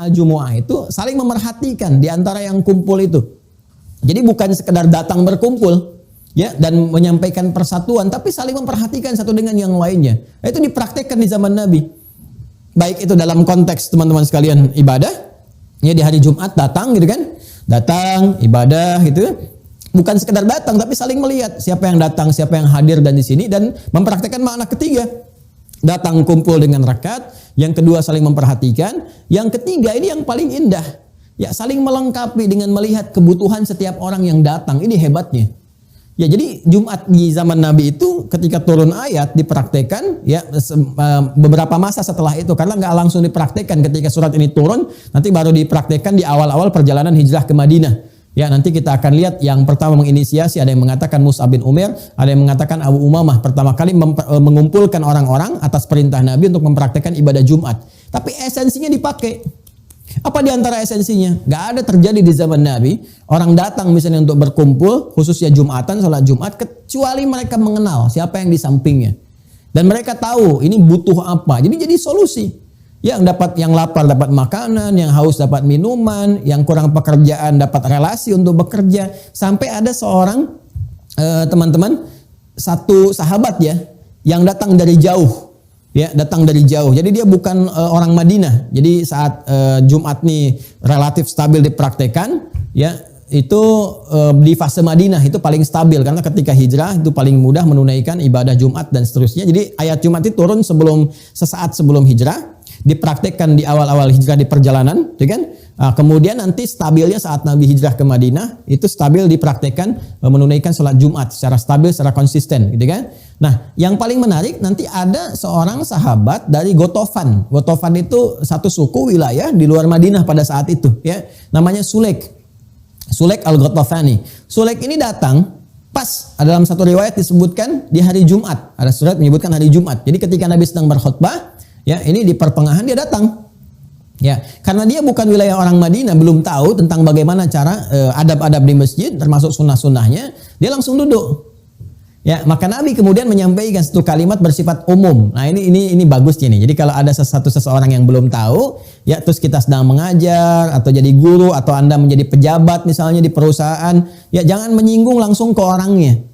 Al-Jumu'ah itu saling memerhatikan di antara yang kumpul itu. Jadi bukan sekedar datang berkumpul ya dan menyampaikan persatuan, tapi saling memperhatikan satu dengan yang lainnya. Itu dipraktekkan di zaman Nabi. Baik itu dalam konteks teman-teman sekalian ibadah, ya di hari Jumat datang gitu kan. Datang ibadah gitu. Bukan sekedar datang tapi saling melihat siapa yang datang, siapa yang hadir dan di sini dan mempraktekkan makna ketiga. Datang kumpul dengan rakaat, yang kedua saling memperhatikan, yang ketiga ini yang paling indah. Ya, saling melengkapi dengan melihat kebutuhan setiap orang yang datang. Ini hebatnya. Ya, jadi Jumat di zaman Nabi itu ketika turun ayat dipraktekkan ya beberapa masa setelah itu, karena nggak langsung dipraktekkan ketika surat ini turun, nanti baru dipraktekkan di awal-awal perjalanan hijrah ke Madinah. Ya, nanti kita akan lihat yang pertama menginisiasi, ada yang mengatakan Mus'ab bin Umair, ada yang mengatakan Abu Umamah, pertama kali mengumpulkan orang-orang atas perintah Nabi untuk mempraktekkan ibadah Jumat. Tapi esensinya dipakai. Apa di antara esensinya? Gak ada terjadi di zaman Nabi, orang datang misalnya untuk berkumpul, khususnya Jumatan, sholat Jumat, kecuali mereka mengenal siapa yang di sampingnya. Dan mereka tahu ini butuh apa, jadi solusi. Yang lapar dapat makanan, yang haus dapat minuman, yang kurang pekerjaan dapat relasi untuk bekerja. Sampai ada seorang teman-teman, satu sahabat ya, yang datang dari jauh. Ya, datang dari jauh. Jadi dia bukan orang Madinah. Jadi saat Jumat nih relatif stabil dipraktekan, ya itu di fase Madinah itu paling stabil karena ketika hijrah itu paling mudah menunaikan ibadah Jumat dan seterusnya. Jadi ayat Jumat itu turun sesaat sebelum hijrah. Dipraktekkan di awal-awal hijrah di perjalanan, gitu kan? Kemudian nanti stabilnya saat Nabi hijrah ke Madinah itu stabil dipraktekkan menunaikan sholat Jumat secara stabil, secara konsisten, gitu kan? Nah, yang paling menarik nanti ada seorang sahabat dari Gotofan. Gotofan itu satu suku wilayah di luar Madinah pada saat itu, ya. Namanya Sulaik. Sulaik al-Gotofani. Sulaik ini datang pas dalam satu riwayat disebutkan di hari Jumat. Ada surat menyebutkan hari Jumat. Jadi ketika Nabi sedang berkhutbah, ya, ini di pertengahan dia datang. Ya, karena dia bukan wilayah orang Madinah, belum tahu tentang bagaimana cara adab-adab di masjid, termasuk sunnah-sunnahnya, dia langsung duduk. Ya, maka Nabi kemudian menyampaikan satu kalimat bersifat umum. Nah, ini bagusnya nih. Jadi kalau ada seseorang yang belum tahu, ya terus kita sedang mengajar atau jadi guru atau Anda menjadi pejabat misalnya di perusahaan, ya jangan menyinggung langsung ke orangnya.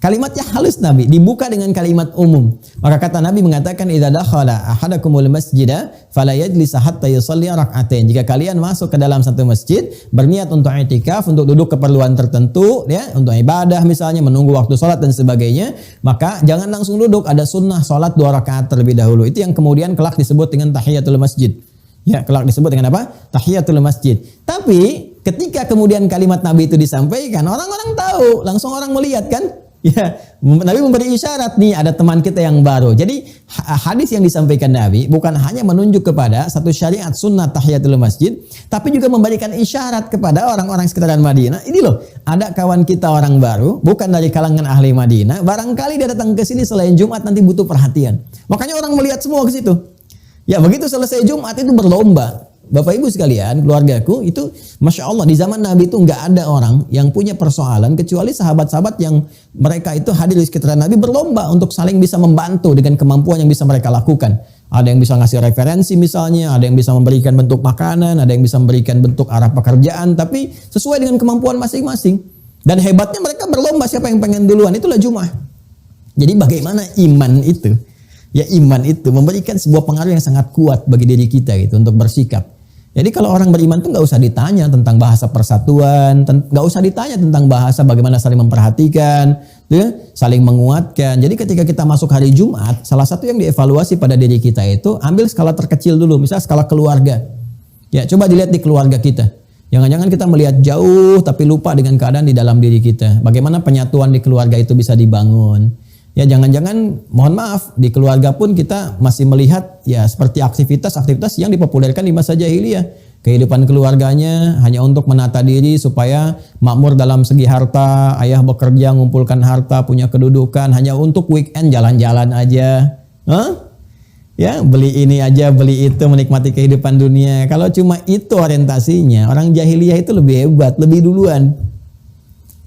Kalimatnya halus Nabi, dibuka dengan kalimat umum. Maka kata Nabi mengatakan, "Idza dakhala ahadakumul masjida fala yajlis hatta yusalli rak'atain." Jika kalian masuk ke dalam satu masjid, berniat untuk i'tikaf, untuk duduk keperluan tertentu, ya, untuk ibadah misalnya, menunggu waktu sholat dan sebagainya, maka jangan langsung duduk, ada sunnah sholat 2 rakaat terlebih dahulu. Itu yang kemudian kelak disebut dengan tahiyatul masjid. Ya, kelak disebut dengan apa? Tahiyatul masjid. Tapi ketika kemudian kalimat Nabi itu disampaikan, orang-orang tahu, langsung orang melihat kan? Ya, Nabi memberi isyarat nih ada teman kita yang baru. Jadi hadis yang disampaikan Nabi bukan hanya menunjuk kepada satu syariat sunnah tahiyatul masjid, tapi juga memberikan isyarat kepada orang-orang sekitaran Madinah. Ini loh, ada kawan kita orang baru, bukan dari kalangan ahli Madinah. Barangkali dia datang ke sini selain Jumat nanti butuh perhatian. Makanya orang melihat semua ke situ. Ya, begitu selesai Jumat itu berlomba. Bapak Ibu sekalian, keluargaku itu Masya Allah di zaman Nabi itu nggak ada orang yang punya persoalan kecuali sahabat-sahabat yang mereka itu hadir di sekitar Nabi berlomba untuk saling bisa membantu dengan kemampuan yang bisa mereka lakukan. Ada yang bisa ngasih referensi misalnya, ada yang bisa memberikan bentuk makanan, ada yang bisa memberikan bentuk arah pekerjaan, tapi sesuai dengan kemampuan masing-masing. Dan hebatnya mereka berlomba siapa yang pengen duluan, itulah Jumat. Jadi bagaimana iman itu? Ya, iman itu memberikan sebuah pengaruh yang sangat kuat bagi diri kita gitu untuk bersikap. Jadi kalau orang beriman tuh nggak usah ditanya tentang bahasa persatuan, nggak usah ditanya tentang bahasa bagaimana saling memperhatikan, ya, saling menguatkan. Jadi ketika kita masuk hari Jumat, salah satu yang dievaluasi pada diri kita itu ambil skala terkecil dulu, misalnya skala keluarga. Ya, coba dilihat di keluarga kita. Jangan-jangan kita melihat jauh tapi lupa dengan keadaan di dalam diri kita. Bagaimana penyatuan di keluarga itu bisa dibangun. Ya, jangan-jangan mohon maaf di keluarga pun kita masih melihat ya seperti aktivitas-aktivitas yang dipopulerkan di masa jahiliyah. Kehidupan keluarganya hanya untuk menata diri supaya makmur dalam segi harta, ayah bekerja mengumpulkan harta, punya kedudukan, hanya untuk weekend jalan-jalan aja. Ya, beli ini aja, beli itu, menikmati kehidupan dunia. Kalau cuma itu orientasinya, orang jahiliyah itu lebih hebat, lebih duluan.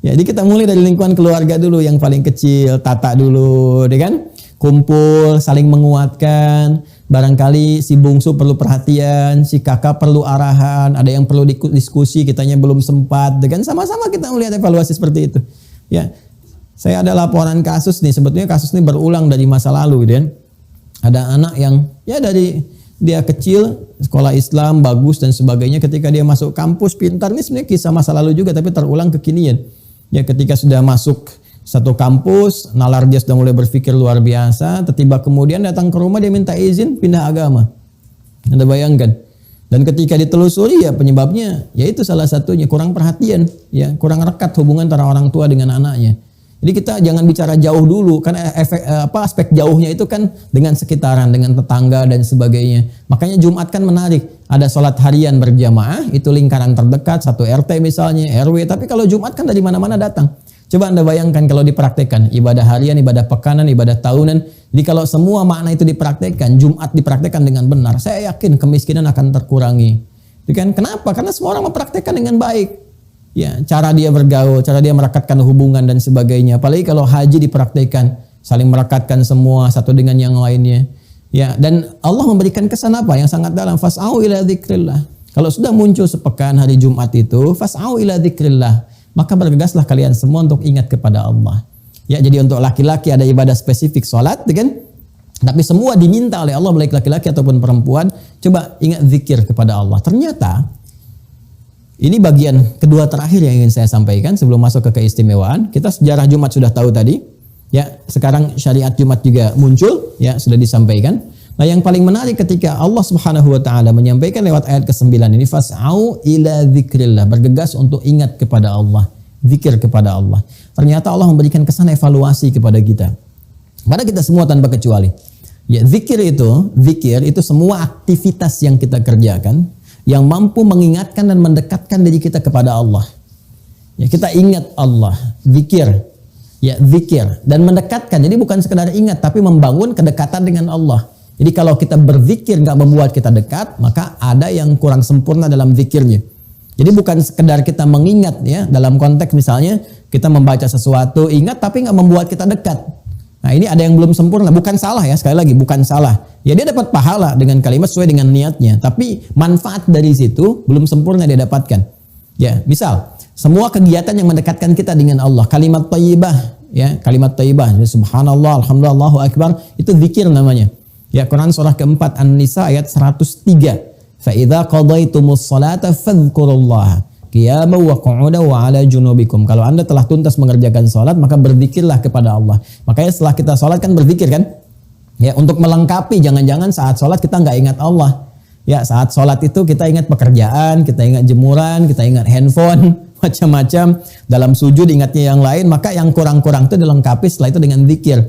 Ya, jadi kita mulai dari lingkungan keluarga dulu yang paling kecil, tata dulu, ya kan? Kumpul, saling menguatkan. barangkali si bungsu perlu perhatian, si kakak perlu arahan, ada yang perlu diskusi, kitanya belum sempat, dengan sama-sama kita melihat evaluasi seperti itu. Ya, saya ada laporan kasus nih, sebetulnya kasus ini berulang dari masa lalu, gitu kan. Ada anak yang ya dari dia kecil, sekolah Islam bagus dan sebagainya, ketika dia masuk kampus pintar, ini sebenarnya kisah masa lalu juga tapi terulang kekinian. Ya, ketika sudah masuk satu kampus, nalar dia sudah mulai berpikir luar biasa, tiba-tiba kemudian datang ke rumah dia minta izin pindah agama. Anda bayangkan. Dan ketika ditelusuri ya penyebabnya yaitu salah satunya kurang perhatian, ya, kurang rekat hubungan antara orang tua dengan anaknya. Jadi kita jangan bicara jauh dulu, kan aspek jauhnya itu kan dengan sekitaran, dengan tetangga dan sebagainya. Makanya Jumat kan menarik, ada sholat harian berjamaah, itu lingkaran terdekat, satu RT misalnya, RW. Tapi kalau Jumat kan dari mana-mana datang. Coba Anda bayangkan kalau dipraktekkan, ibadah harian, ibadah pekanan, ibadah tahunan. Jadi kalau semua makna itu dipraktekkan, Jumat dipraktekkan dengan benar, saya yakin kemiskinan akan terkurangi. Itu kan kenapa? Karena semua orang mempraktekkan dengan baik. Ya, cara dia bergaul, cara dia merekatkan hubungan dan sebagainya. Apalagi kalau haji dipraktekkan, saling merekatkan semua satu dengan yang lainnya. Ya, dan Allah memberikan kesan apa yang sangat dalam, fas'au ila dzikrillah. Kalau sudah muncul sepekan hari Jumat itu, fas'au ila dzikrillah. Maka bergegaslah kalian semua untuk ingat kepada Allah. Ya, jadi untuk laki-laki ada ibadah spesifik salat, kan? Tapi semua diminta oleh Allah, baik laki-laki ataupun perempuan, coba ingat zikir kepada Allah. Ternyata ini bagian kedua terakhir yang ingin saya sampaikan sebelum masuk ke keistimewaan. Kita sejarah Jumat sudah tahu tadi. Ya, sekarang syariat Jumat juga muncul, ya, sudah disampaikan. Nah, yang paling menarik ketika Allah Subhanahu wa taala menyampaikan lewat ayat ke-9 ini, fas'au ila dzikrillah, bergegas untuk ingat kepada Allah, zikir kepada Allah. Ternyata Allah memberikan kesan evaluasi kepada kita. Pada kita semua tanpa kecuali. Ya, zikir itu semua aktivitas yang kita kerjakan yang mampu mengingatkan dan mendekatkan diri kita kepada Allah. Ya, kita ingat Allah, zikir. Ya, zikir dan mendekatkan. Jadi bukan sekedar ingat tapi membangun kedekatan dengan Allah. Jadi kalau kita berzikir nggak membuat kita dekat, maka ada yang kurang sempurna dalam zikirnya. Jadi bukan sekedar kita mengingat, ya, dalam konteks misalnya kita membaca sesuatu, ingat tapi nggak membuat kita dekat. Nah, ini ada yang belum sempurna, bukan salah ya, sekali lagi bukan salah. Ya, dia dapat pahala dengan kalimat sesuai dengan niatnya, tapi manfaat dari situ belum sempurna dia dapatkan. Ya, misal semua kegiatan yang mendekatkan kita dengan Allah, kalimat thayyibah, ya, kalimat thayyibah, subhanallah, alhamdulillah, Allahu akbar, itu zikir namanya. Ya, Quran surah keempat An-Nisa ayat 103. Fa idza qadaytumus salata fadhkurullaha qiyaman wa qu'udan wa 'ala junubikum. Kalau Anda telah tuntas mengerjakan salat, maka berzikirlah kepada Allah. Makanya setelah kita salat kan berzikir kan? Ya, untuk melengkapi, jangan-jangan saat salat kita nggak ingat Allah. Ya, saat salat itu kita ingat pekerjaan, kita ingat jemuran, kita ingat handphone, macam-macam. Dalam sujud ingatnya yang lain, maka yang kurang-kurang itu dilengkapi setelah itu dengan zikir.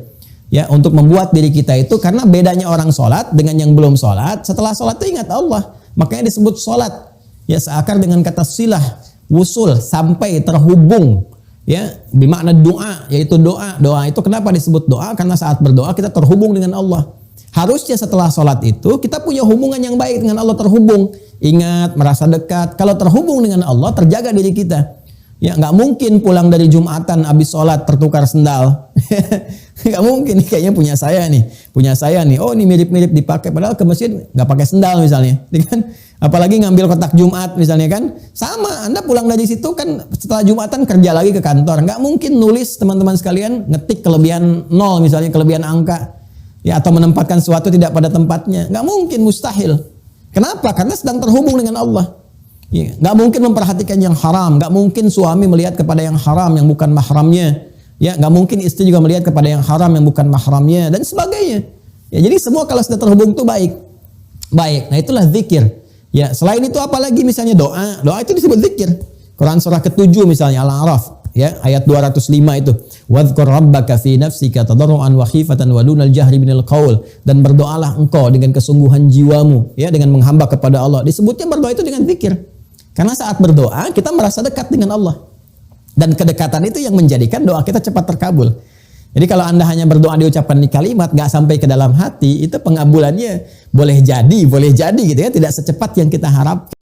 Ya, untuk membuat diri kita itu, karena bedanya orang sholat dengan yang belum sholat, setelah sholat itu ingat Allah, makanya disebut sholat. Ya, seakar dengan kata silah, wusul, sampai, terhubung. Ya, bermakna doa, yaitu doa. Doa itu kenapa disebut doa? Karena saat berdoa kita terhubung dengan Allah. Harusnya setelah sholat itu kita punya hubungan yang baik dengan Allah, terhubung, ingat, merasa dekat. Kalau terhubung dengan Allah, terjaga diri kita. Ya, nggak mungkin pulang dari Jumatan habis sholat tertukar sendal. Nggak mungkin, kayaknya punya saya nih. Oh, ini mirip-mirip dipakai, padahal ke masjid nggak pakai sendal misalnya, kan? Apalagi ngambil kotak Jumat misalnya kan, sama. Anda pulang dari situ kan setelah Jumatan kerja lagi ke kantor, nggak mungkin nulis teman-teman sekalian ngetik kelebihan 0 misalnya, kelebihan angka, ya, atau menempatkan sesuatu tidak pada tempatnya, nggak mungkin, mustahil. Kenapa? Karena sedang terhubung dengan Allah. Ya, nggak mungkin memperhatikan yang haram, nggak mungkin suami melihat kepada yang haram yang bukan mahramnya, ya, nggak mungkin istri juga melihat kepada yang haram yang bukan mahramnya dan sebagainya. Ya, jadi semua kalau sudah terhubung itu baik. Nah, itulah zikir. Ya, selain itu apalagi misalnya doa itu disebut zikir. Quran surah ke-7 misalnya Al-A'raf, ya, ayat 205 itu. Wadhkur rabbaka fi nafsika tadarruan wa khifatan wa dunal jahri minal qaul, dan berdoalah engkau dengan kesungguhan jiwamu, ya, dengan menghamba kepada Allah. Disebutnya berdoa itu dengan zikir. Karena saat berdoa kita merasa dekat dengan Allah. Dan kedekatan itu yang menjadikan doa kita cepat terkabul. Jadi kalau Anda hanya berdoa diucapkan di kalimat, gak sampai ke dalam hati, itu pengabulannya boleh jadi gitu ya, tidak secepat yang kita harap.